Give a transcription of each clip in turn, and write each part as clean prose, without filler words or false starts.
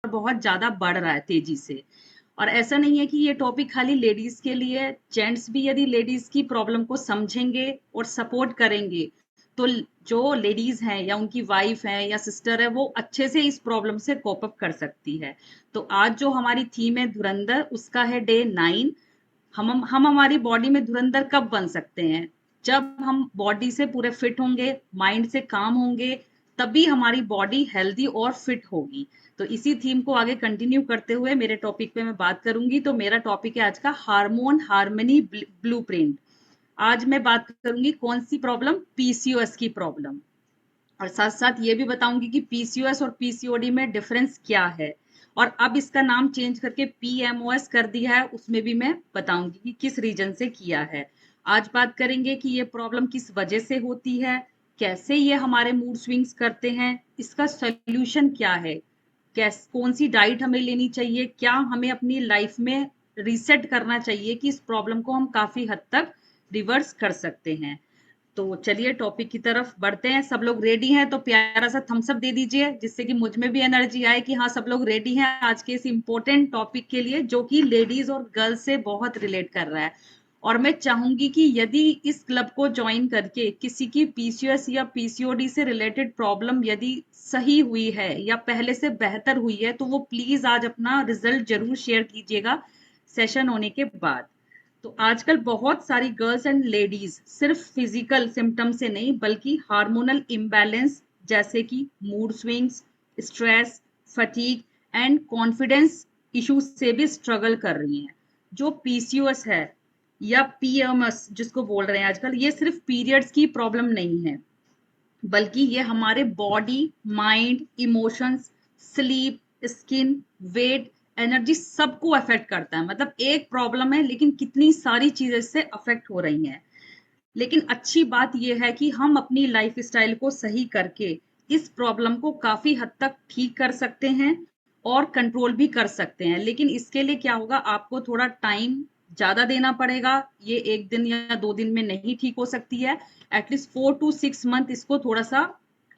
बहुत ज्यादा बढ़ रहा है तेजी से। और ऐसा नहीं है कि ये टॉपिक खाली लेडीज के लिए है, जेंट्स भी यदि लेडीज की प्रॉब्लम को समझेंगे और सपोर्ट करेंगे तो जो लेडीज हैं या उनकी वाइफ है या सिस्टर है वो अच्छे से इस प्रॉब्लम से कोप अप कर सकती है। तो आज जो हमारी थीम है धुरंधर, उसका है डे 9। हम हमारी बॉडी में धुरंधर कब बन सकते हैं? जब हम बॉडी से पूरे फिट होंगे, माइंड से काम होंगे, तभी हमारी बॉडी हेल्दी और फिट होगी। तो इसी थीम को आगे कंटिन्यू करते हुए मेरे टॉपिक पे मैं बात करूंगी। तो मेरा टॉपिक है आज का हार्मोन हार्मनी ब्लूप्रिंट। आज मैं बात करूंगी कौन सी प्रॉब्लम? पीसीओएस की प्रॉब्लम। और साथ साथ ये भी बताऊंगी कि पीसीओएस और पीसीओडी में डिफरेंस क्या है। और अब इसका नाम चेंज करके पीएमओएस कर दिया है, उसमें भी मैं बताऊंगी कि किस रीजन से किया है। आज बात करेंगे कि ये प्रॉब्लम किस वजह से होती है, कैसे ये हमारे मूड स्विंग्स करते हैं, इसका सोल्यूशन क्या है, कैस कौन सी डाइट हमें लेनी चाहिए, क्या हमें अपनी लाइफ में रीसेट करना चाहिए कि इस प्रॉब्लम को हम काफी हद तक रिवर्स कर सकते हैं। तो चलिए टॉपिक की तरफ बढ़ते हैं। सब लोग रेडी हैं तो प्यारा सा थम्स अप दे दीजिए, जिससे कि मुझ में भी एनर्जी आए कि हाँ सब लोग रेडी हैं आज के इस इंपॉर्टेंट टॉपिक के लिए, जो कि लेडीज और गर्ल्स से बहुत रिलेट कर रहा है। और मैं चाहूंगी कि यदि इस क्लब को ज्वाइन करके किसी की पीसीओएस या पीसीओडी से रिलेटेड प्रॉब्लम यदि सही हुई है या पहले से बेहतर हुई है, तो वो प्लीज आज अपना रिजल्ट जरूर शेयर कीजिएगा सेशन होने के बाद। तो आजकल बहुत सारी गर्ल्स एंड लेडीज सिर्फ फिजिकल सिम्टम से नहीं बल्कि हार्मोनल इम्बैलेंस जैसे कि mood swings, stress, fatigue and confidence issues से भी स्ट्रगल कर रही हैं। जो पीसीओएस है या पीएमएस जिसको बोल रहे हैं आजकल, ये सिर्फ पीरियड्स की प्रॉब्लम नहीं है, बल्कि ये हमारे body, mind, emotions, sleep, skin, weight, energy सबको अफेक्ट करता है। मतलब एक प्रॉब्लम है लेकिन कितनी सारी चीजें इससे अफेक्ट हो रही हैं। लेकिन अच्छी बात यह है कि हम अपनी लाइफ स्टाइल को सही करके इस प्रॉब्लम को काफी हद तक ठीक कर सकते हैं और कंट्रोल भी कर सकते हैं। लेकिन इसके लिए क्या होगा, आपको थोड़ा टाइम ज्यादा देना पड़ेगा। ये एक दिन या 2 दिन में नहीं ठीक हो सकती है। एटलीस्ट 4 to 6 मंथ इसको थोड़ा सा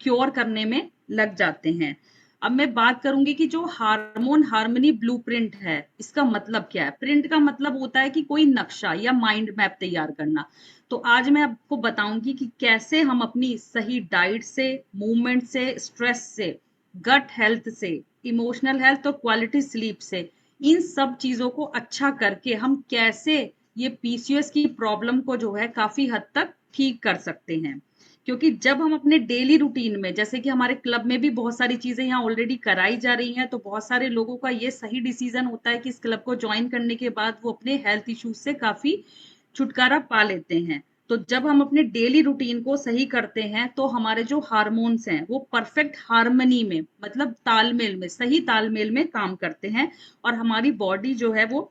क्योर करने में लग जाते हैं। अब मैं बात करूंगी कि जो हार्मोन हार्मनी ब्लूप्रिंट है, इसका मतलब क्या है? प्रिंट का मतलब होता है कि कोई नक्शा या माइंड मैप तैयार करना। तो आज मैं आपको बताऊंगी कि कैसे हम अपनी सही डाइट से, मूवमेंट से, स्ट्रेस से, गट हेल्थ से, इमोशनल हेल्थ और क्वालिटी स्लीप से, इन सब चीजों को अच्छा करके हम कैसे ये पीसीओएस की प्रॉब्लम को जो है काफी हद तक ठीक कर सकते हैं। क्योंकि जब हम अपने डेली रूटीन में, जैसे कि हमारे क्लब में भी बहुत सारी चीजें यहाँ ऑलरेडी कराई जा रही हैं, तो बहुत सारे लोगों का ये सही डिसीजन होता है कि इस क्लब को ज्वाइन करने के बाद वो अपने हेल्थ इश्यूज से काफी छुटकारा पा लेते हैं। तो जब हम अपने डेली रूटीन को सही करते हैं तो हमारे जो हार्मोन्स हैं वो परफेक्ट हार्मनी में, मतलब तालमेल में, सही तालमेल में काम करते हैं और हमारी बॉडी जो है वो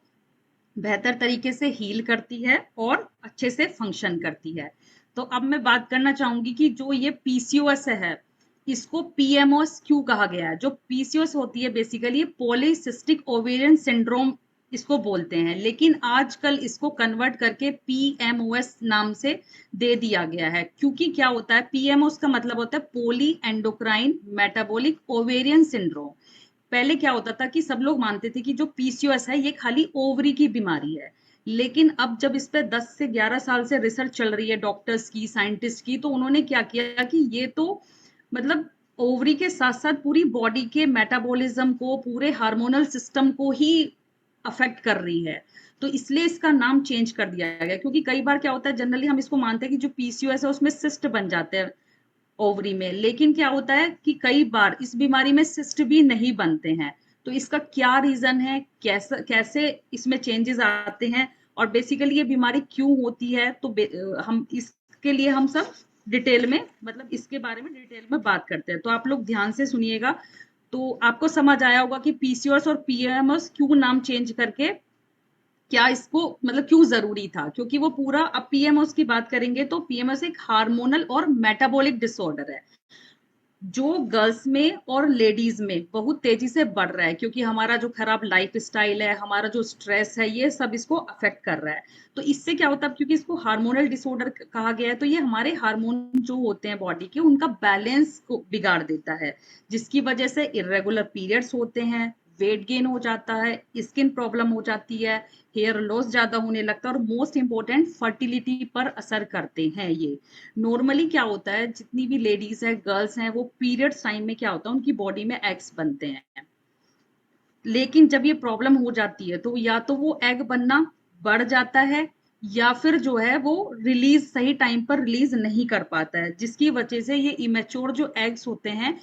बेहतर तरीके से हील करती है और अच्छे से फंक्शन करती है। तो अब मैं बात करना चाहूंगी कि जो ये पीसीओएस है, इसको पीएमओएस क्यों कहा गया है? जो पीसीओएस होती है बेसिकली पॉलीसिस्टिक ओवेरियन सिंड्रोम इसको बोलते हैं, लेकिन आजकल इसको कन्वर्ट करके पीएमओएस नाम से दे दिया गया है। क्योंकि क्या होता है, पीएमओएस का मतलब होता है poly endocrine metabolic ovarian syndrome. पहले क्या होता था कि सब लोग मानते थे कि जो पीसीओएस है ये खाली ओवरी की बीमारी है। लेकिन अब जब इस पे 10 से 11 साल से रिसर्च चल रही है डॉक्टर्स की, साइंटिस्ट की, तो उन्होंने क्या किया कि ये तो मतलब ओवरी के साथ साथ पूरी बॉडी के मेटाबॉलिज्म को, पूरे हार्मोनल सिस्टम को ही अफेक्ट कर रही है। तो इसलिए इसका नाम चेंज कर दिया गया। क्योंकि कई बार क्या होता है, जनरली हम इसको मानते हैं कि जो पीसीओएस है उसमें सिस्ट बन जाते हैं ओवरी में, लेकिन क्या होता है कि कई बार इस बीमारी में सिस्ट भी नहीं बनते हैं। तो इसका क्या रीजन है, कैसे कैसे इसमें चेंजेस आते हैं और बेसिकली ये बीमारी क्यों होती है, तो हम इसके लिए हम सब डिटेल में, मतलब इसके बारे में डिटेल में बात करते हैं। तो आप लोग ध्यान से सुनिएगा, तो आपको समझ आया होगा कि पीसीओएस और पीएमएस क्यों नाम चेंज करके, क्या इसको मतलब क्यों जरूरी था। क्योंकि वो पूरा, अब पीएमओस की बात करेंगे तो पीएमओस एक हार्मोनल और मेटाबॉलिक डिसऑर्डर है जो गर्ल्स में और लेडीज में बहुत तेजी से बढ़ रहा है। क्योंकि हमारा जो खराब लाइफ स्टाइल है, हमारा जो स्ट्रेस है, ये सब इसको अफेक्ट कर रहा है। तो इससे क्या होता है, क्योंकि इसको हार्मोनल डिसऑर्डर कहा गया है, तो ये हमारे हार्मोन जो होते हैं बॉडी के, उनका बैलेंस को बिगाड़ देता है, जिसकी वजह से इरेगुलर पीरियड्स होते हैं, वेट गेन हो जाता है, स्किन प्रॉब्लम हो जाती है, हेयर लॉस ज्यादा होने लगता है और मोस्ट इंपॉर्टेंट फर्टिलिटी पर असर करते हैं ये। नॉर्मली क्या होता है, जितनी भी लेडीज है, गर्ल्स हैं, वो पीरियड्स टाइम में क्या होता है, उनकी बॉडी में एग्स बनते हैं। लेकिन जब ये प्रॉब्लम हो जाती है तो या तो वो एग बनना बढ़ जाता है, या फिर जो है वो रिलीज सही टाइम पर रिलीज नहीं कर पाता है, जिसकी वजह से ये इमेच्योर जो एग्स होते हैं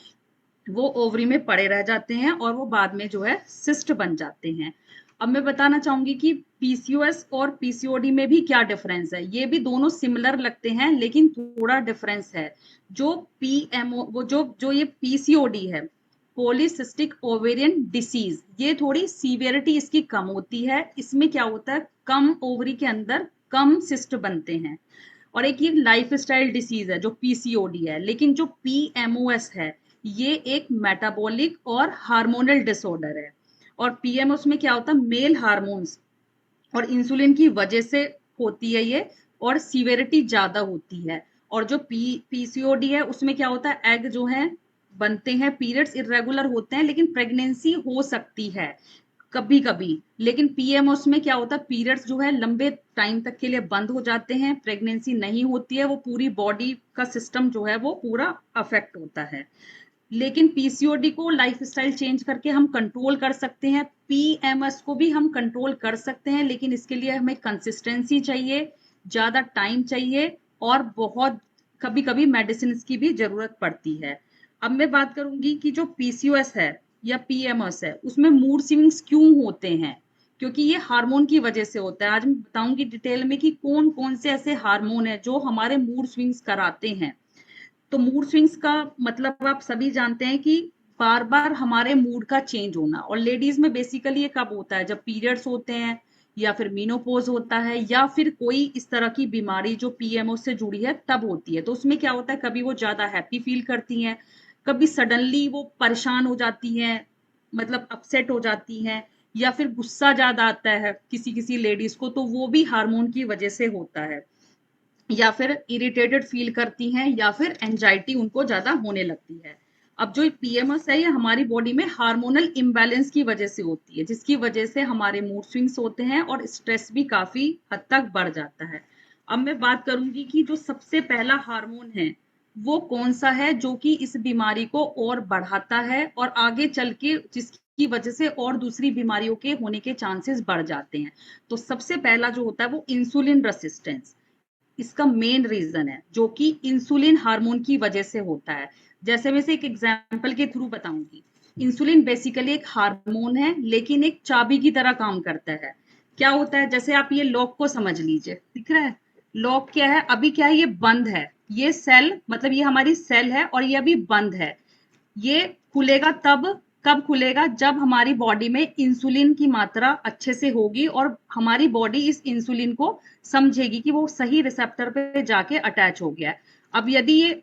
वो ओवरी में पड़े रह जाते हैं और वो बाद में जो है सिस्ट बन जाते हैं। अब मैं बताना चाहूंगी कि पीसीओएस और पीसीओडी में भी क्या डिफरेंस है। ये भी दोनों सिमिलर लगते हैं लेकिन थोड़ा डिफरेंस है। जो पीएमओ वो जो जो ये पीसीओडी है, पॉलीसिस्टिक ओवेरियन डिसीज, ये थोड़ी सीवियरिटी इसकी कम होती है। इसमें क्या होता है, कम ओवरी के अंदर कम सिस्ट बनते हैं। और एक ये लाइफस्टाइल डिसीज है जो पीसीओडी है। लेकिन जो पीएमओएस है, ये एक मेटाबॉलिक और हार्मोनल डिसऑर्डर है। और पीएमओएस में क्या होता है, मेल हार्मोन्स और इंसुलिन की वजह से होती है ये, और सीवेरिटी ज्यादा होती है। और जो पीसीओडी है उसमें क्या होता है, एग जो है बनते हैं, पीरियड्स इरेगुलर होते हैं, लेकिन प्रेगनेंसी हो सकती है कभी कभी। लेकिन पीएमओस में क्या होता है, पीरियड्स जो है लंबे टाइम तक के लिए बंद हो जाते हैं, प्रेगनेंसी नहीं होती है, वो पूरी बॉडी का सिस्टम जो है वो पूरा अफेक्ट होता है। लेकिन पीसीओडी को लाइफस्टाइल चेंज करके हम कंट्रोल कर सकते हैं, पीएमएस को भी हम कंट्रोल कर सकते हैं, लेकिन इसके लिए हमें कंसिस्टेंसी चाहिए, ज्यादा टाइम चाहिए, और बहुत कभी कभी मेडिसिन की भी जरूरत पड़ती है। अब मैं बात करूंगी कि जो पीसीओएस है या पीएमएस है, उसमें मूड स्विंग्स क्यों होते हैं। क्योंकि ये हार्मोन की वजह से होता है। आज मैं बताऊंगी डिटेल में कि कौन कौन से ऐसे हार्मोन है जो हमारे मूड स्विंग्स कराते हैं। तो मूड स्विंग्स का मतलब आप सभी जानते हैं कि बार बार हमारे मूड का चेंज होना। और लेडीज में बेसिकली ये कब होता है, जब पीरियड्स होते हैं, या फिर मीनोपोज होता है, या फिर कोई इस तरह की बीमारी जो पीएमओ से जुड़ी है तब होती है। तो उसमें क्या होता है, कभी वो ज्यादा हैप्पी फील करती हैं, कभी सडनली वो परेशान हो जाती हैं, मतलब अपसेट हो जाती हैं, या फिर गुस्सा ज्यादा आता है किसी किसी लेडीज को, तो वो भी हार्मोन की वजह से होता है। या फिर इरिटेटेड फील करती हैं, या फिर एंजाइटी उनको ज्यादा होने लगती है। अब जो पीएमएस है, ये हमारी बॉडी में हार्मोनल इम्बैलेंस की वजह से होती है, जिसकी वजह से हमारे मूड स्विंग्स होते हैं और स्ट्रेस भी काफी हद तक बढ़ जाता है। अब मैं बात करूंगी कि जो सबसे पहला हार्मोन है वो कौन सा है, जो कि इस बीमारी को और बढ़ाता है और आगे चल के जिसकी वजह से और दूसरी बीमारियों के होने के चांसेस बढ़ जाते हैं। तो सबसे पहला जो होता है वो इंसुलिन रेसिस्टेंस, इसका मेन रीजन है, जो कि इंसुलिन हार्मोन की वजह से होता है। जैसे मैं से एक एग्जांपल के थ्रू बताऊंगी। इंसुलिन बेसिकली एक हार्मोन है, लेकिन एक चाबी की तरह काम करता है। क्या होता है, जैसे आप ये लॉक को समझ लीजिए, दिख रहा है लॉक क्या है, अभी क्या है, ये बंद है। ये सेल, मतलब ये हमारी सेल है और ये अभी बंद है। ये खुलेगा तब, कब खुलेगा, जब हमारी बॉडी में इंसुलिन की मात्रा अच्छे से होगी और हमारी बॉडी इस इंसुलिन को समझेगी कि वो सही रिसेप्टर पे जाके अटैच हो गया है। अब यदि ये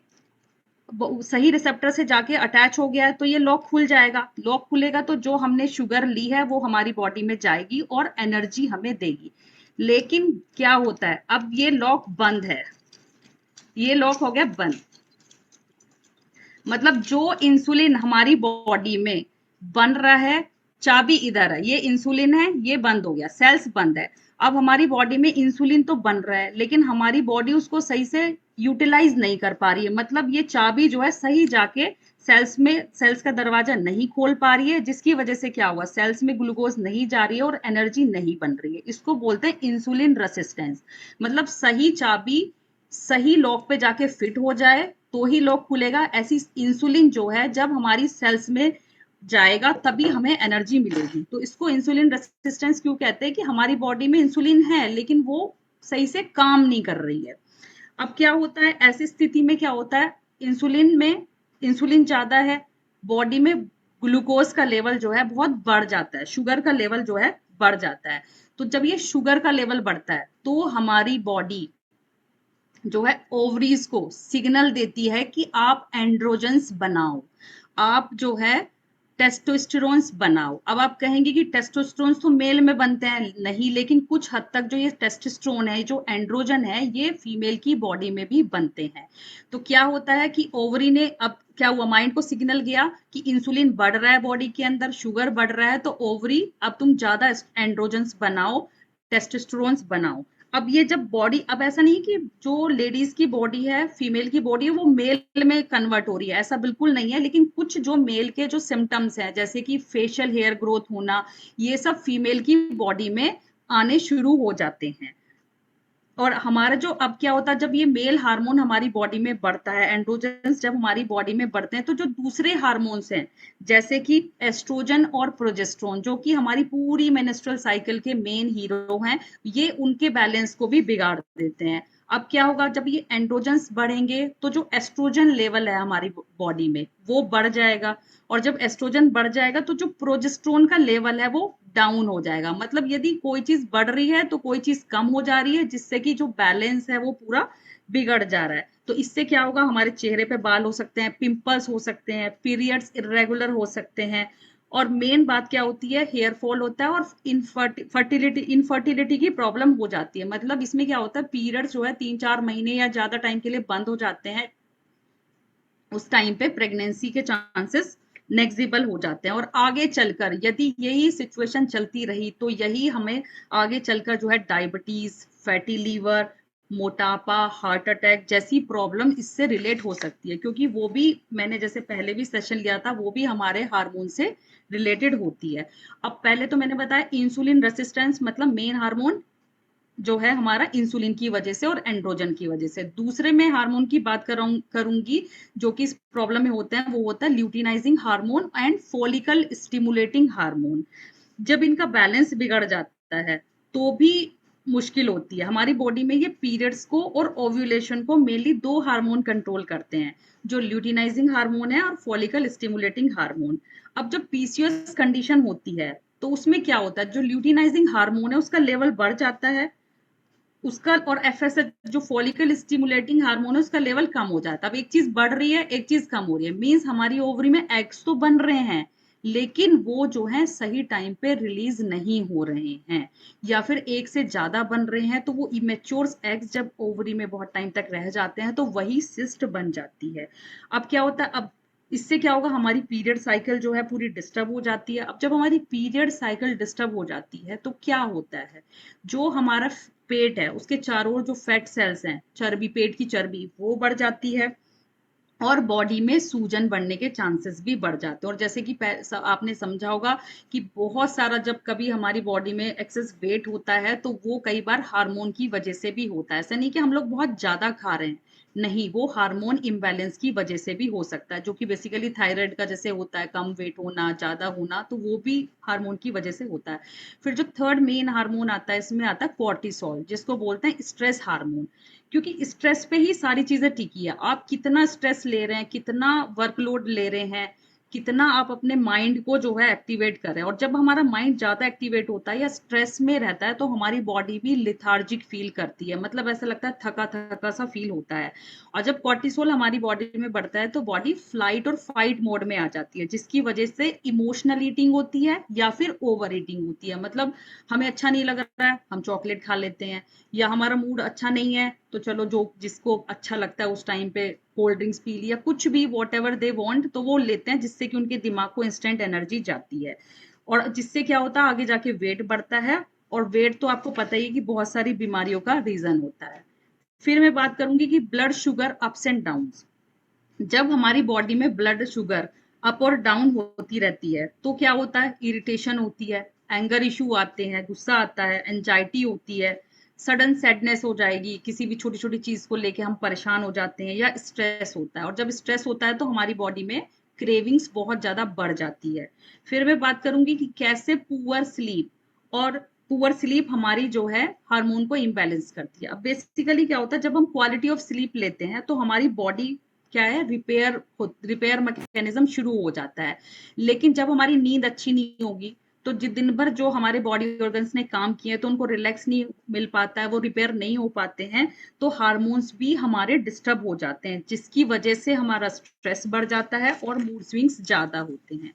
सही रिसेप्टर से जाके अटैच हो गया है तो ये लॉक खुल जाएगा। लॉक खुलेगा तो जो हमने शुगर ली है वो हमारी बॉडी में जाएगी और एनर्जी हमें देगी। लेकिन क्या होता है, अब ये लॉक बंद है, ये लॉक हो गया बंद, मतलब जो इंसुलिन हमारी बॉडी में बन रहा है, चाबी इधर है, ये इंसुलिन है, ये बंद हो गया, सेल्स बंद है। अब हमारी बॉडी में इंसुलिन तो बन रहा है, लेकिन हमारी बॉडी उसको सही से यूटिलाइज नहीं कर पा रही है। मतलब ये चाबी जो है सही जाके सेल्स में, सेल्स का दरवाजा नहीं खोल पा रही है, जिसकी वजह से क्या हुआ, सेल्स में ग्लूकोज नहीं जा रही है और एनर्जी नहीं बन रही है। इसको बोलते हैं इंसुलिन रेसिस्टेंस। मतलब सही चाबी सही लॉक पे जाके फिट हो जाए तो ही लॉक खुलेगा। ऐसी इंसुलिन जो है जब हमारी सेल्स में जाएगा तभी हमें एनर्जी मिलेगी। तो इसको इंसुलिन रेसिस्टेंस क्यों कहते हैं, कि हमारी बॉडी में इंसुलिन है लेकिन वो सही से काम नहीं कर रही है। अब क्या होता है, ऐसी स्थिति में क्या होता है, इंसुलिन में इंसुलिन ज्यादा है, बॉडी में ग्लूकोज का लेवल जो है बहुत बढ़ जाता है, शुगर का लेवल जो है बढ़ जाता है। तो जब ये शुगर का लेवल बढ़ता है तो हमारी बॉडी जो है ओवरीज को सिग्नल देती है कि आप एंड्रोजन्स बनाओ, आप जो है टेस्टोस्टेरोन्स बनाओ। अब आप कहेंगे कि टेस्टोस्टेरोन्स तो मेल में बनते हैं, नहीं, लेकिन कुछ हद तक जो ये टेस्टोस्टेरोन है, जो एंड्रोजन है, ये फीमेल की बॉडी में भी बनते हैं। तो क्या होता है कि ओवरी ने, अब क्या हुआ, माइंड को सिग्नल गया कि इंसुलिन बढ़ रहा है बॉडी के अंदर, शुगर बढ़ रहा है, तो ओवरी अब तुम ज्यादा एंड्रोजन्स बनाओ, टेस्टोस्टेरोन्स बनाओ। अब ये जब बॉडी, अब ऐसा नहीं कि जो लेडीज की बॉडी है, फीमेल की बॉडी है, वो मेल में कन्वर्ट हो रही है, ऐसा बिल्कुल नहीं है। लेकिन कुछ जो मेल के जो सिम्टम्स हैं, जैसे कि फेशियल हेयर ग्रोथ होना, ये सब फीमेल की बॉडी में आने शुरू हो जाते हैं। और हमारा जो अब क्या होता है, जब ये मेल हार्मोन हमारी बॉडी में बढ़ता है, एंड्रोजन्स जब हमारी बॉडी में बढ़ते हैं, तो जो दूसरे हार्मोन्स हैं, जैसे कि एस्ट्रोजन और प्रोजेस्टेरोन, जो कि हमारी पूरी मेंस्ट्रुअल साइकिल के मेन हीरो हैं, ये उनके बैलेंस को भी बिगाड़ देते हैं। अब क्या होगा, जब ये एंड्रोजन्स बढ़ेंगे, तो जो एस्ट्रोजन लेवल है हमारी बॉडी में, वो बढ़ जाएगा। और जब एस्ट्रोजन बढ़ जाएगा, तो जो प्रोजेस्टेरोन का लेवल है, वो डाउन हो जाएगा। मतलब यदि कोई चीज बढ़ रही है, तो कोई चीज कम हो जा रही है, जिससे कि जो बैलेंस है वो पूरा बिगड़ जा रहा है। तो इससे क्या होगा, हमारे चेहरे पे बाल हो सकते हैं, पिंपल्स हो सकते हैं, पीरियड्स इरेगुलर हो सकते हैं। और मेन बात क्या होती है, हेयर फॉल होता है, और इनफर्टिलिटी की प्रॉब्लम हो जाती है। मतलब इसमें क्या होता है, पीरियड्स जो है 3-4 महीने या ज्यादा टाइम के लिए बंद हो जाते हैं। उस टाइम पे प्रेगनेंसी के चांसेस नेग्जिबल हो जाते हैं। और आगे चलकर यदि यही सिचुएशन चलती रही, तो यही हमें आगे चलकर जो है डायबिटीज, फैटी लीवर, मोटापा, हार्ट अटैक जैसी प्रॉब्लम इससे रिलेट हो सकती है। क्योंकि वो भी, मैंने जैसे पहले भी सेशन लिया था, वो भी हमारे हार्मोन से रिलेटेड होती है। अब पहले तो मैंने बताया इंसुलिन रेसिस्टेंस, मतलब मेन हार्मोन जो है हमारा इंसुलिन की वजह से और एंड्रोजन की वजह से। दूसरे में हार्मोन की बात करूंगी, जो कि इस प्रॉब्लम में होते हैं, वो होता है luteinizing hormone and follicle stimulating hormone. जब इनका बैलेंस बिगड़ जाता है, तो भी मुश्किल होती है। हमारी बॉडी में ये पीरियड्स को और ओव्यूलेशन को मेनली दो हार्मोन कंट्रोल करते हैं, जो ल्यूटिनाइजिंग हार्मोन है और फॉलिकल स्टिमुलेटिंग हार्मोन। अब जब पीसीओएस कंडीशन होती है, तो उसमें क्या होता है, जो ल्यूटिनाइजिंग हार्मोन है उसका लेवल बढ़ जाता है, उसका, और एफएसएच जो फॉलिकल स्टिमुलेटिंग हार्मोन है उसका लेवल कम हो जाता है। अब एक चीज बढ़ रही है, एक चीज कम हो रही है, मींस हमारी ओवरी में एग्स तो बन रहे हैं, लेकिन वो जो है सही टाइम पे रिलीज नहीं हो रहे हैं, या फिर एक से ज्यादा बन रहे हैं, तो वो इमेच्योर एग्स जब ओवरी में बहुत टाइम तक रह जाते हैं, तो वही सिस्ट बन जाती है। अब क्या होता है, अब इससे क्या होगा, हमारी पीरियड साइकिल जो है पूरी डिस्टर्ब हो जाती है। अब जब हमारी पीरियड साइकिल डिस्टर्ब हो जाती है, तो क्या होता है, जो हमारा पेट है उसके चारों ओर जो फैट सेल्स हैं, चर्बी, पेट की चर्बी, वो बढ़ जाती है, और बॉडी में सूजन बढ़ने के चांसेस भी बढ़ जाते हैं। और जैसे कि आपने समझा होगा कि बहुत सारा, जब कभी हमारी बॉडी में एक्सेस वेट होता है, तो वो कई बार हार्मोन की वजह से भी होता है। ऐसा नहीं कि हम लोग बहुत ज्यादा खा रहे हैं, नहीं, वो हार्मोन इम्बैलेंस की वजह से भी हो सकता है, जो कि बेसिकली थायराइड का जैसे होता है, कम वेट होना, ज्यादा होना, तो वो भी हार्मोन की वजह से होता है। फिर जो थर्ड मेन हार्मोन आता है, इसमें आता है कॉर्टिसोल, जिसको बोलते हैं स्ट्रेस हार्मोन। क्योंकि स्ट्रेस पे ही सारी चीजें टिकी है। आप कितना स्ट्रेस ले रहे हैं, कितना वर्कलोड ले रहे हैं, कितना आप अपने माइंड को जो है एक्टिवेट कर रहे हैं। और जब हमारा माइंड ज्यादा एक्टिवेट होता है या स्ट्रेस में रहता है, तो हमारी बॉडी भी लिथार्जिक फील करती है, मतलब ऐसा लगता है थका थका सा फील होता है। और जब कॉर्टिसोल हमारी बॉडी में बढ़ता है, तो बॉडी फ्लाइट और फाइट मोड में आ जाती है, जिसकी वजह से इमोशनल ईटिंग होती है या फिर ओवर ईटिंग होती है। मतलब हमें अच्छा नहीं लग रहा है, हम चॉकलेट खा लेते हैं, या हमारा मूड अच्छा नहीं है, तो चलो जो जिसको अच्छा लगता है उस टाइम पे कोल्ड ड्रिंक्स पी लिया, कुछ भी, वॉट एवर दे वॉन्ट, तो वो लेते हैं, जिससे कि उनके दिमाग को इंस्टेंट एनर्जी जाती है। और जिससे क्या होता है, आगे जाके वेट बढ़ता है। और वेट तो आपको पता ही है कि बहुत सारी बीमारियों का रीजन होता है। फिर मैं बात करूंगी कि blood sugar ups and down. जब हमारी बॉडी में ब्लड शुगर अप और डाउन होती रहती है, तो क्या होता है, इरिटेशन होती है, एंगर इशू आते हैं, गुस्सा आता है, एंजाइटी होती है, सडन सैडनेस हो जाएगी, किसी भी छोटी छोटी चीज को लेके हम परेशान हो जाते हैं, या स्ट्रेस होता है। और जब स्ट्रेस होता है, तो हमारी बॉडी में क्रेविंग्स बहुत ज्यादा बढ़ जाती है। फिर मैं बात करूंगी कि कैसे पुअर स्लीप, और पुअर स्लीप हमारी जो है हार्मोन को इम्बैलेंस करती है। अब बेसिकली क्या होता है, जब हम क्वालिटी ऑफ स्लीप लेते हैं, तो हमारी बॉडी क्या है, रिपेयर मैकेनिज्म शुरू हो जाता है। लेकिन जब हमारी नींद अच्छी नहीं होगी, तो जिस दिन भर जो हमारे बॉडी ऑर्गन्स ने काम किए, तो उनको रिलैक्स नहीं मिल पाता है, वो रिपेयर नहीं हो पाते हैं, तो हार्मोन्स भी हमारे डिस्टर्ब हो जाते हैं, जिसकी वजह से हमारा स्ट्रेस बढ़ जाता है और मूड स्विंग्स ज्यादा होते हैं।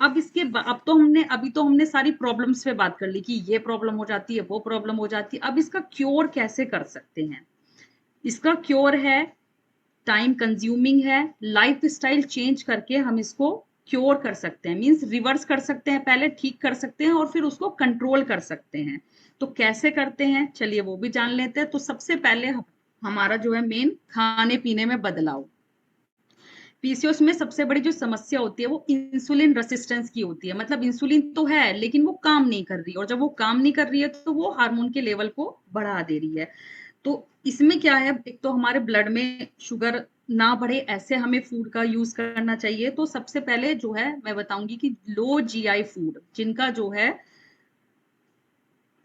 अभी तो हमने सारी प्रॉब्लम्स पे बात कर ली कि ये प्रॉब्लम हो जाती है, वो प्रॉब्लम हो जाती है। अब इसका क्योर कैसे कर सकते हैं, इसका क्योर है टाइम कंज्यूमिंग है, लाइफ स्टाइल चेंज करके हम इसको क्योर कर सकते हैं, मीन्स रिवर्स कर सकते हैं, पहले ठीक कर सकते हैं और फिर उसको कंट्रोल कर सकते हैं। तो कैसे करते हैं, चलिए वो भी जान लेते हैं। तो सबसे पहले हमारा जो है मेन खाने पीने में बदलाव। पीसीओएस में सबसे बड़ी जो समस्या होती है वो इंसुलिन रेसिस्टेंस की होती है, मतलब इंसुलिन तो है लेकिन वो काम नहीं कर रही, और जब वो काम नहीं कर रही है तो वो हार्मोन के लेवल को बढ़ा दे रही है। तो इसमें क्या है, एक तो हमारे ब्लड में शुगर ना बढ़े ऐसे हमें फूड का यूज करना चाहिए। तो सबसे पहले जो है मैं बताऊंगी कि लो जीआई फूड, जिनका जो है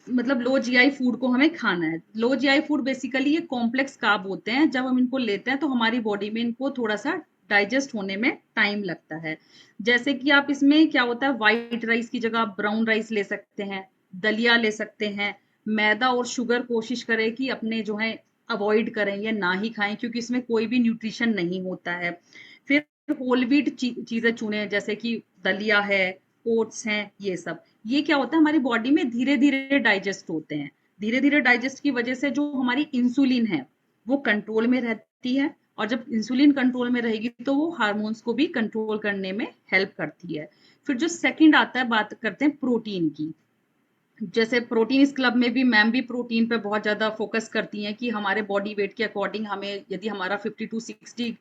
मतलब लो जीआई फूड को हमें खाना है। लो जीआई फूड बेसिकली ये कॉम्प्लेक्स कार्ब होते हैं, जब हम इनको लेते हैं तो हमारी बॉडी में इनको थोड़ा सा डाइजेस्ट होने में टाइम लगता है। जैसे कि आप इसमें क्या होता है, व्हाइट राइस की जगह आप ब्राउन राइस ले सकते हैं, दलिया ले सकते हैं। मैदा और शुगर कोशिश करें कि अपने जो है अवॉइड करें या ना ही खाएं, क्योंकि इसमें कोई भी न्यूट्रिशन नहीं होता है। फिर होल व्हीट चीजें चुने, जैसे कि दलिया है, ओट्स हैं, ये सब। ये क्या होता है, हमारी बॉडी में धीरे धीरे डाइजेस्ट होते हैं। धीरे धीरे डाइजेस्ट की वजह से जो हमारी इंसुलिन है वो कंट्रोल में रहती है, और जब इंसुलिन कंट्रोल में रहेगी तो वो हार्मोन्स को भी कंट्रोल करने में हेल्प करती है। फिर जो सेकंड आता है, बात करते हैं प्रोटीन की। जैसे प्रोटीन इस क्लब में भी मैम भी प्रोटीन पे बहुत ज्यादा फोकस करती हैं कि हमारे बॉडी वेट के अकॉर्डिंग हमें, यदि हमारा 50 टू 60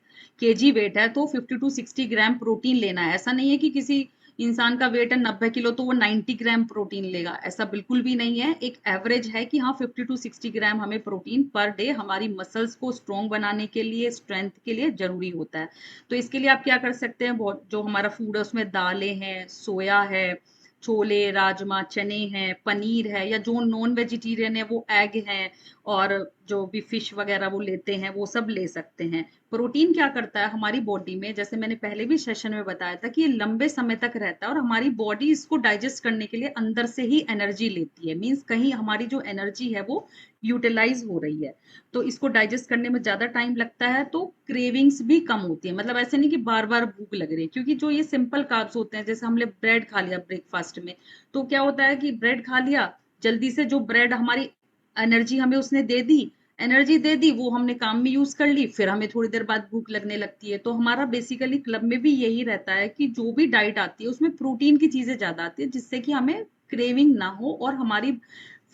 केजी वेट है तो 50 टू 60 ग्राम प्रोटीन लेना है। ऐसा नहीं है कि किसी इंसान का वेट है 90 किलो तो वो 90 ग्राम प्रोटीन लेगा, ऐसा बिल्कुल भी नहीं है। एक एवरेज है कि हाँ 50 टू 60 ग्राम हमें प्रोटीन पर डे हमारी मसल्स को स्ट्रॉन्ग बनाने के लिए, स्ट्रेंथ के लिए जरूरी होता है। तो इसके लिए आप क्या कर सकते हैं, बहुत जो हमारा फूड है उसमें दालें हैं, सोया है, छोले, राजमा, चने हैं, पनीर है, या जो नॉन वेजिटेरियन है वो एग हैं, और जो भी फिश वगैरह वो लेते हैं वो सब ले सकते हैं। प्रोटीन क्या करता है हमारी बॉडी में, जैसे मैंने पहले भी सेशन में बताया था कि ये लंबे समय तक रहता है और हमारी बॉडी इसको डाइजेस्ट करने के लिए अंदर से ही एनर्जी लेती है, मीन्स कहीं हमारी जो एनर्जी है वो यूटिलाइज हो रही है। तो इसको डाइजेस्ट करने में ज्यादा टाइम लगता है, तो क्रेविंग्स भी कम होती है। मतलब ऐसे नहीं कि बार बार भूख लग रही है, क्योंकि जो ये सिंपल कार्ब्स होते हैं, जैसे हमने ब्रेड खा लिया ब्रेकफास्ट में, तो क्या होता है कि ब्रेड खा लिया, जल्दी से जो ब्रेड हमारी एनर्जी हमें उसने दे दी, एनर्जी दे दी, वो हमने काम में यूज कर ली, फिर हमें थोड़ी देर बाद भूख लगने लगती है। तो हमारा बेसिकली क्लब में भी यही रहता है कि जो भी डाइट आती है उसमें प्रोटीन की चीजें ज्यादा आती है, जिससे कि हमें क्रेविंग ना हो और हमारी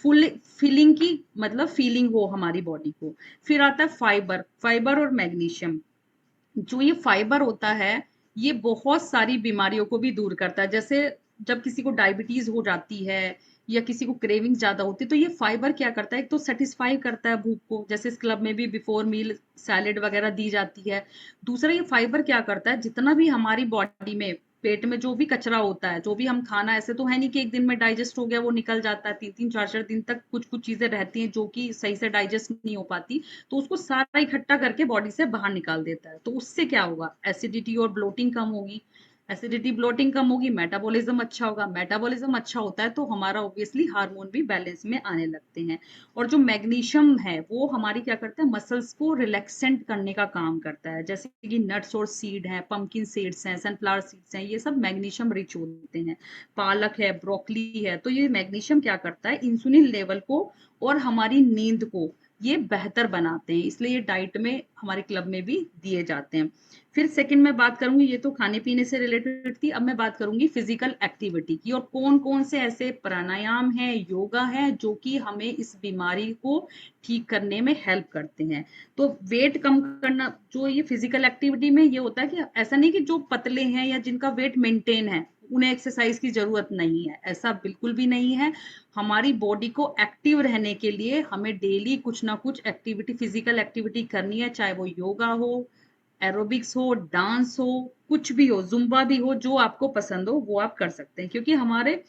फुल फीलिंग की, मतलब फीलिंग हो हमारी बॉडी को। फिर आता है फाइबर, फाइबर और मैग्नीशियम। जो ये फाइबर होता है ये बहुत सारी बीमारियों को भी दूर करता है। जैसे जब किसी को डायबिटीज हो जाती है या किसी को क्रेविंग ज्यादा होती है, तो ये फाइबर क्या करता है, एक तो सेटिस्फाई करता है भूख को, जैसे इस क्लब में भी बिफोर मील सैलेड वगैरह दी जाती है। दूसरा ये फाइबर क्या करता है, जितना भी हमारी बॉडी में पेट में जो भी कचरा होता है, जो भी हम खाना, ऐसे तो है नहीं कि एक दिन में डाइजेस्ट हो गया वो निकल जाता है, 3-3 4-4 दिन तक कुछ कुछ चीजें रहती हैं जो कि सही से डाइजेस्ट नहीं हो पाती, तो उसको सारा इकट्ठा करके बॉडी से बाहर निकाल देता है। तो उससे क्या होगा, एसिडिटी और ब्लोटिंग कम होगी। एसिडिटी ब्लोटिंग कम होगी, मेटाबॉलिज्म अच्छा होगा। मेटाबॉलिज्म अच्छा होता है तो हमारा ऑब्वियसली हार्मोन भी बैलेंस में आने लगते हैं। और जो मैग्नीशियम है वो हमारी क्या करता है, मसल्स को रिलैक्सेंट करने का काम करता है। जैसे कि नट्स और सीड है, पंपकिन सीड्स हैं, सनफ्लावर सीड्स हैं, ये सब मैग्नीशियम रिच होते हैं। पालक है, ब्रोकली है, तो ये मैग्नीशियम क्या करता है, इंसुलिन लेवल को और हमारी नींद को ये बेहतर बनाते हैं, इसलिए ये डाइट में हमारे क्लब में भी दिए जाते हैं। फिर सेकंड में बात करूंगी, ये तो खाने पीने से रिलेटेड थी, अब मैं बात करूंगी फिजिकल एक्टिविटी की, और कौन कौन से ऐसे प्राणायाम है, योगा है जो कि हमें इस बीमारी को ठीक करने में हेल्प करते हैं। तो वेट कम करना, जो ये फिजिकल एक्टिविटी में ये होता है कि ऐसा नहीं कि जो पतले हैं या जिनका वेट मेंटेन है उन्हें एक्सरसाइज की जरूरत नहीं है, ऐसा बिल्कुल भी नहीं है। हमारी बॉडी को एक्टिव रहने के लिए हमें डेली कुछ ना कुछ एक्टिविटी, फिजिकल एक्टिविटी करनी है, चाहे वो योगा हो, एरोबिक्स हो, डांस हो, कुछ भी हो, जुम्बा भी हो, जो आपको पसंद हो वो आप कर सकते हैं, क्योंकि हमारे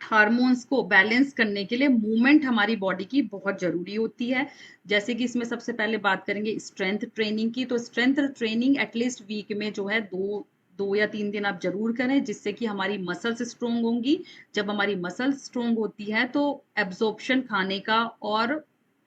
हार्मोन्स को बैलेंस करने के लिए मूवमेंट हमारी बॉडी की बहुत जरूरी होती है। जैसे कि इसमें सबसे पहले बात करेंगे स्ट्रेंथ ट्रेनिंग की, तो स्ट्रेंथ ट्रेनिंग एटलीस्ट वीक में जो है 2 या 3 दिन आप जरूर करें, जिससे कि हमारी मसल्स स्ट्रोंग होंगी। जब हमारी मसल्स स्ट्रोंग होती है तो एब्जॉर्प्शन खाने का और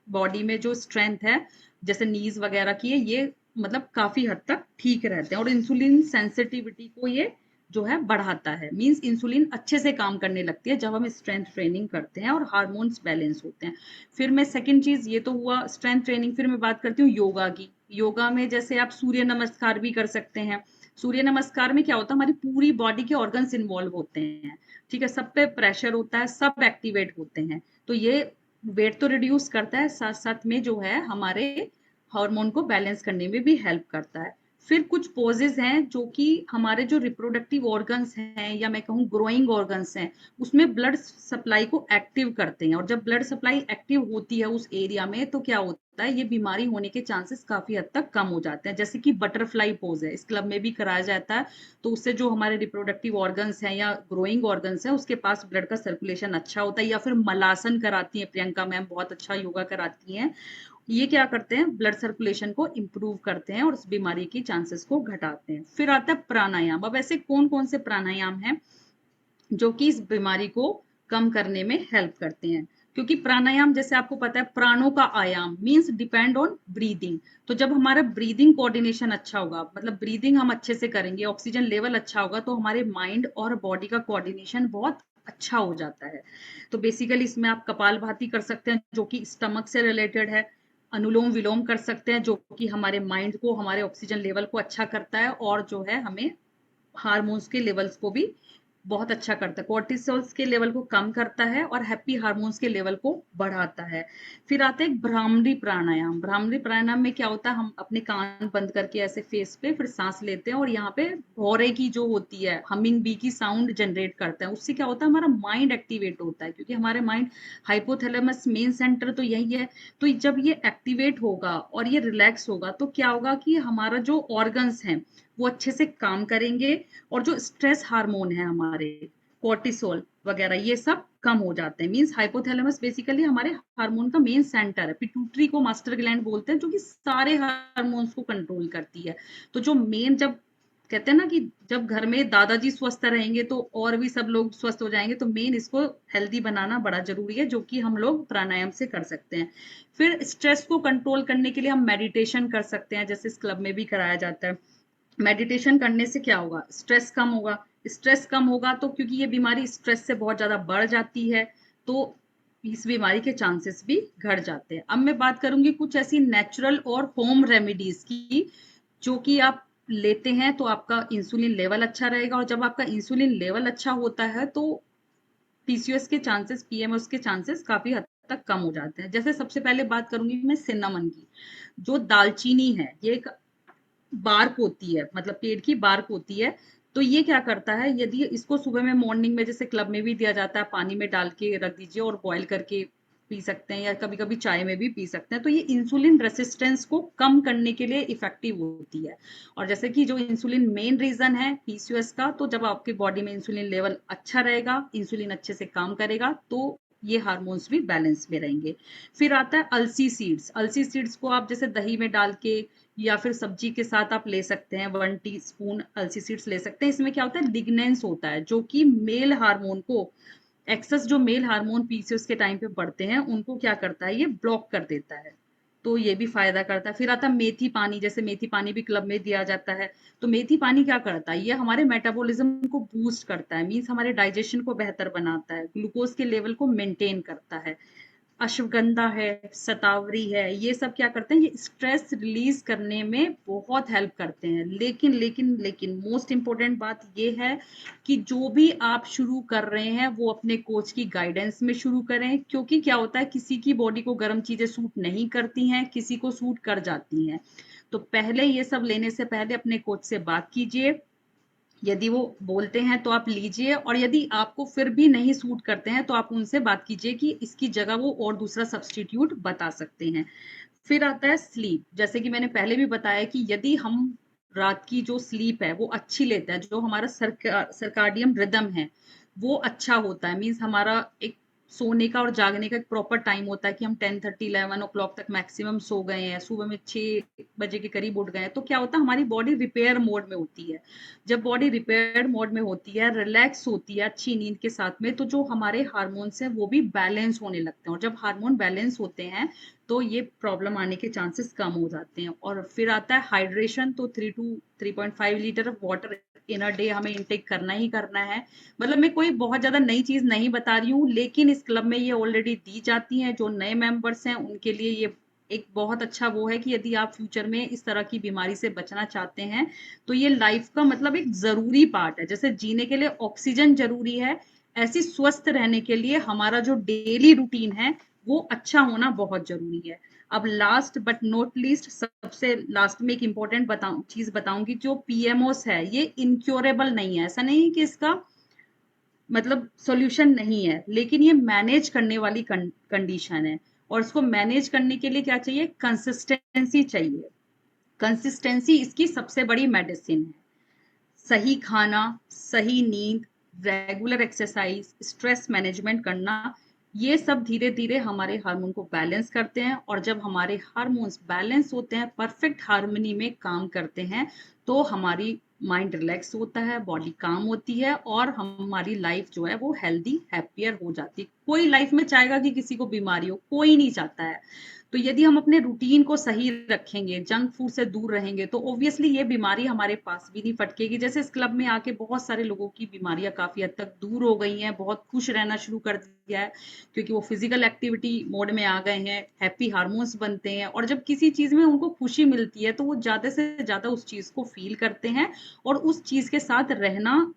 बॉडी में जो स्ट्रेंथ है, जैसे नीज वगैरह की है, ये मतलब काफी हद तक ठीक रहते हैं, और इंसुलिन सेंसिटिविटी को ये जो है बढ़ाता है। मींस इंसुलिन अच्छे से काम करने लगती है जब हम स्ट्रेंथ ट्रेनिंग करते हैं और हार्मोन्स बैलेंस होते हैं। फिर मैं सेकंड चीज, ये तो हुआ स्ट्रेंथ ट्रेनिंग, फिर मैं बात करती हूँ योगा की। योगा में जैसे आप सूर्य नमस्कार भी कर सकते हैं। सूर्य नमस्कार में क्या होता है, हमारी पूरी बॉडी के ऑर्गन्स इन्वॉल्व होते हैं, ठीक है, सब पे प्रेशर होता है, सब एक्टिवेट होते हैं। तो ये वेट तो रिड्यूस करता है, साथ साथ में जो है हमारे हार्मोन को बैलेंस करने में भी हेल्प करता है। फिर कुछ पोजेज हैं जो कि हमारे जो रिप्रोडक्टिव ऑर्गन्स हैं या मैं कहूँ ग्रोइंग ऑर्गन्स हैं, उसमें ब्लड सप्लाई को एक्टिव करते हैं। और जब ब्लड सप्लाई एक्टिव होती है उस एरिया में, तो क्या होता है, ये बीमारी होने के चांसेस काफी हद तक कम हो जाते हैं। जैसे कि बटरफ्लाई पोज है, इस क्लब में भी कराया जाता है। तो उससे जो हमारे रिप्रोडक्टिव ऑर्गन्स हैं या ग्रोइंग ऑर्गन्स हैं, उसके पास ब्लड का सर्कुलेशन अच्छा होता है। या फिर मलासन कराती है प्रियंका मैम, बहुत अच्छा योगा कराती हैं। ये क्या करते हैं, ब्लड सर्कुलेशन को इम्प्रूव करते हैं और उस बीमारी की चांसेस को घटाते हैं। फिर आता है प्राणायाम। अब ऐसे कौन कौन से प्राणायाम हैं जो कि इस बीमारी को कम करने में हेल्प करते हैं? क्योंकि प्राणायाम जैसे आपको पता है प्राणों का आयाम मींस डिपेंड ऑन ब्रीदिंग। तो जब हमारा ब्रीदिंग कोऑर्डिनेशन अच्छा होगा, मतलब ब्रीदिंग हम अच्छे से करेंगे, ऑक्सीजन लेवल अच्छा होगा, तो हमारे माइंड और बॉडी का कोऑर्डिनेशन बहुत अच्छा हो जाता है। तो बेसिकली इसमें आप कपालभाति कर सकते हैं जो कि स्टमक से रिलेटेड है। अनुलोम विलोम कर सकते हैं जो कि हमारे माइंड को, हमारे ऑक्सीजन लेवल को अच्छा करता है और जो है हमें हार्मोन्स के लेवल्स को भी बहुत अच्छा करता है, कोर्टिसोल्स के लेवल को कम करता है और हैप्पी हार्मोन्स के लेवल को बढ़ाता है। फिर आता है भ्रामरी प्राणायाम। भ्रामरी प्राणायाम में क्या होता है, हम अपने कान बंद करके ऐसे फेस पे फिर सांस लेते हैं और यहाँ पे भौरे की जो होती है हमिंग बी की साउंड जनरेट करता है। उससे क्या होता है, हमारा माइंड एक्टिवेट होता है, क्योंकि हमारे माइंड हाइपोथैलेमस मेन सेंटर तो यही है। तो जब ये एक्टिवेट होगा और ये रिलैक्स होगा तो क्या होगा कि हमारा जो ऑर्गन्स हैं वो अच्छे से काम करेंगे और जो स्ट्रेस हार्मोन है हमारे कोर्टिसोल वगैरह ये सब कम हो जाते हैं। मींस हाइपोथैलेमस बेसिकली हमारे हार्मोन का मेन सेंटर है। पिट्यूटरी को मास्टर ग्लैंड बोलते हैं जो कि सारे हार्मोन्स को कंट्रोल करती है। तो जो मेन, जब कहते हैं ना कि जब घर में दादाजी स्वस्थ रहेंगे तो और भी सब लोग स्वस्थ हो जाएंगे, तो मेन इसको हेल्दी बनाना बड़ा जरूरी है, जो कि हम लोग प्राणायाम से कर सकते हैं। फिर स्ट्रेस को कंट्रोल करने के लिए हम मेडिटेशन कर सकते हैं, जैसे इस क्लब में भी कराया जाता है। मेडिटेशन करने से क्या होगा, स्ट्रेस कम होगा। स्ट्रेस कम होगा तो क्योंकि ये बीमारी स्ट्रेस से बहुत ज्यादा बढ़ जाती है, तो इस बीमारी के चांसेस भी घट जाते हैं। अब मैं बात करूंगी कुछ ऐसी नेचुरल और होम रेमेडीज की जो कि आप लेते हैं तो आपका इंसुलिन लेवल अच्छा रहेगा। और जब आपका इंसुलिन लेवल अच्छा होता है तो पीसीओएस के चांसेस, पीएमओएस के चांसेस काफी हद तक कम हो जाते हैं। जैसे सबसे पहले बात करूंगी मैं सिन्नामन की। जो दालचीनी है ये एक बार्क होती है, मतलब पेड़ की बार्क होती है। तो ये क्या करता है, यदि इसको सुबह में मॉर्निंग में जैसे क्लब में भी दिया जाता है, पानी में डाल के रख दीजिए और बॉईल करके पी सकते हैं, या कभी कभी चाय में भी पी सकते हैं। तो ये इंसुलिन रेसिस्टेंस को कम करने के लिए इफेक्टिव होती है। और जैसे कि जो इंसुलिन मेन रीजन है पीसीओएस का, तो जब आपकी बॉडी में इंसुलिन लेवल अच्छा रहेगा, इंसुलिन अच्छे से काम करेगा, तो ये हार्मोन्स भी बैलेंस में रहेंगे। फिर आता है अलसी सीड्स। अलसी सीड्स को आप जैसे दही में डाल के या फिर सब्जी के साथ आप ले सकते हैं। 1 टीस्पून अलसी सीड्स ले सकते हैं। इसमें क्या होता है, लिग्नेंस होता है जो कि मेल हार्मोन को, एक्सेस जो मेल हार्मोन पीसीओएस के टाइम पे बढ़ते हैं उनको क्या करता है, ये ब्लॉक कर देता है। तो ये भी फायदा करता है। फिर आता है मेथी पानी। जैसे मेथी पानी भी क्लब में दिया जाता है। तो मेथी पानी क्या करता है, ये हमारे मेटाबॉलिज्म को बूस्ट करता है, मीन्स हमारे डाइजेशन को बेहतर बनाता है, ग्लूकोज के लेवल को मेंटेन करता है। अश्वगंधा है, शतावरी है, ये सब क्या करते हैं, ये स्ट्रेस रिलीज करने में बहुत हेल्प करते हैं। लेकिन लेकिन लेकिन मोस्ट इंपॉर्टेंट बात ये है कि जो भी आप शुरू कर रहे हैं वो अपने कोच की गाइडेंस में शुरू करें। क्योंकि क्या होता है, किसी की बॉडी को गर्म चीजें सूट नहीं करती हैं, किसी को सूट कर जाती हैं। तो पहले ये सब लेने से पहले अपने कोच से बात कीजिए। यदि वो बोलते हैं तो आप लीजिए, और यदि आपको फिर भी नहीं सूट करते हैं तो आप उनसे बात कीजिए कि इसकी जगह वो और दूसरा सब्स्टिट्यूट बता सकते हैं। फिर आता है स्लीप। जैसे कि मैंने पहले भी बताया कि यदि हम रात की जो स्लीप है वो अच्छी लेते हैं, जो हमारा सर्काडियम रिदम है वो अच्छा होता है, मीन्स हमारा एक सोने का और जागने का एक प्रॉपर टाइम होता है कि हम 10:30-11 o'clock तक मैक्सिमम सो गए हैं, सुबह में 6 बजे के करीब उठ गए हैं, तो क्या होता है, हमारी बॉडी रिपेयर मोड में होती है। जब बॉडी रिपेयर मोड में होती है, रिलैक्स होती है अच्छी नींद के साथ में, तो जो हमारे हार्मोन्स हैं वो भी बैलेंस होने लगते हैं। और जब हार्मोन बैलेंस होते हैं तो ये प्रॉब्लम आने के चांसेस कम हो जाते हैं। और फिर आता है हाइड्रेशन। तो 3 to 3.5 litre of water in a day हमें इनटेक करना ही करना है। मतलब मैं कोई बहुत ज़्यादा नई चीज़ नहीं बता रही हूँ, लेकिन इस क्लब में ये ऑलरेडी दी जाती हैं। जो नए मेंबर्स हैं उनके लिए ये एक बहुत अच्छा वो है कि यदि आप फ्यूचर में इस तरह की बीमारी से बचना चाहते हैं, तो ये लाइफ का मतलब एक ज़रूरी पार्ट है। जैसे जीने के लिए ऑक्सीजन ज़रूरी है, ऐसी स्वस्थ रहने के लिए हमारा जो डेली रूटीन है, वो अच्छा होना बहुत ज़रूरी है। अब लास्ट बट नॉट लीस्ट, सबसे लास्ट में एक इम्पोर्टेंट चीज़ बताऊँगी, जो पीएमओस है, ये इनक्योरेबल नहीं है। ऐसा नहीं है कि इसका मतलब सॉल्यूशन नहीं है, लेकिन ये मैनेज करने वाली कंडीशन है। और इसको मैनेज करने के लिए क्या चाहिए? कंसिस्टेंसी चाहिए। कंसिस्टेंसी इसकी सबसे बड़ी मेडिसिन है। सही खाना, सही नींद, रेगुलर एक्सरसाइज, स्ट्रेस मैनेजमेंट करना, ये सब धीरे-धीरे हमारे हार्मोन को बैलेंस करते हैं। और जब हमारे हार्मोन्स बैलेंस होते हैं, परफेक्ट हार्मनी में काम करते हैं, तो हमारी माइंड रिलैक्स होता है, बॉडी काम होती है और हमारी लाइफ जो है वो हेल्दी, हैप्पियर हो जाती है। कोई लाइफ में चाहेगा कि किसी को बीमारी हो? कोई नहीं चाहता है। तो यदि हम अपने रूटीन को सही रखेंगे, जंक फूड से दूर रहेंगे, तो ऑब्वियसली ये बीमारी हमारे पास भी नहीं फटकेगी। जैसे इस क्लब में आके बहुत सारे लोगों की बीमारियां काफी हद तक दूर हो गई हैं, बहुत खुश रहना शुरू कर दिया है, क्योंकि वो फिजिकल एक्टिविटी मोड में आ गए हैं, हैप्पी हार्मोन्स बनते हैं, और जब किसी चीज में उनको खुशी मिलती है तो वो ज्यादा से ज्यादा उस चीज को फील करते हैं और उस चीज के साथ रहना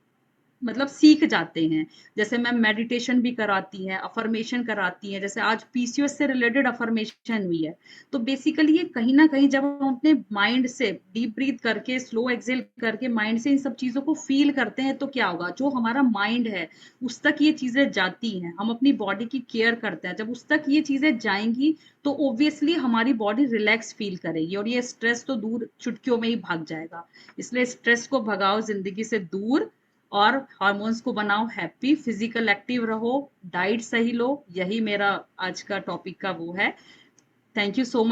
मतलब सीख जाते हैं। जैसे मैम मेडिटेशन भी कराती हैं, अफर्मेशन कराती हैं, जैसे आज पीसीओएस से रिलेटेड अफर्मेशन हुई है। तो बेसिकली ये कहीं न कहीं जब हम अपने माइंड से डीप ब्रीथ करके, स्लो एक्सहेल करके माइंड से इन सब चीज़ों को फ़ील करते हैं, तो क्या होगा? जो हमारा माइंड है, उस तक ये चीज़ें जाती हैं। हम अपनी बॉडी की केयर करते हैं, जब उस तक ये चीज़ें जाएँगी, तो ऑब्वियसली हमारी बॉडी रिलैक्स फ़ील करेगी और ये स्ट्रेस तो दूर चुटकियों में ही भाग जाएगा। इसलिए स्ट्रेस को भगाओ ज़िंदगी से दूर और हार्मोन्स को बनाओ हैप्पी, फिजिकल एक्टिव रहो, डाइट सही लो। यही मेरा आज का टॉपिक का वो है। Thank you so much.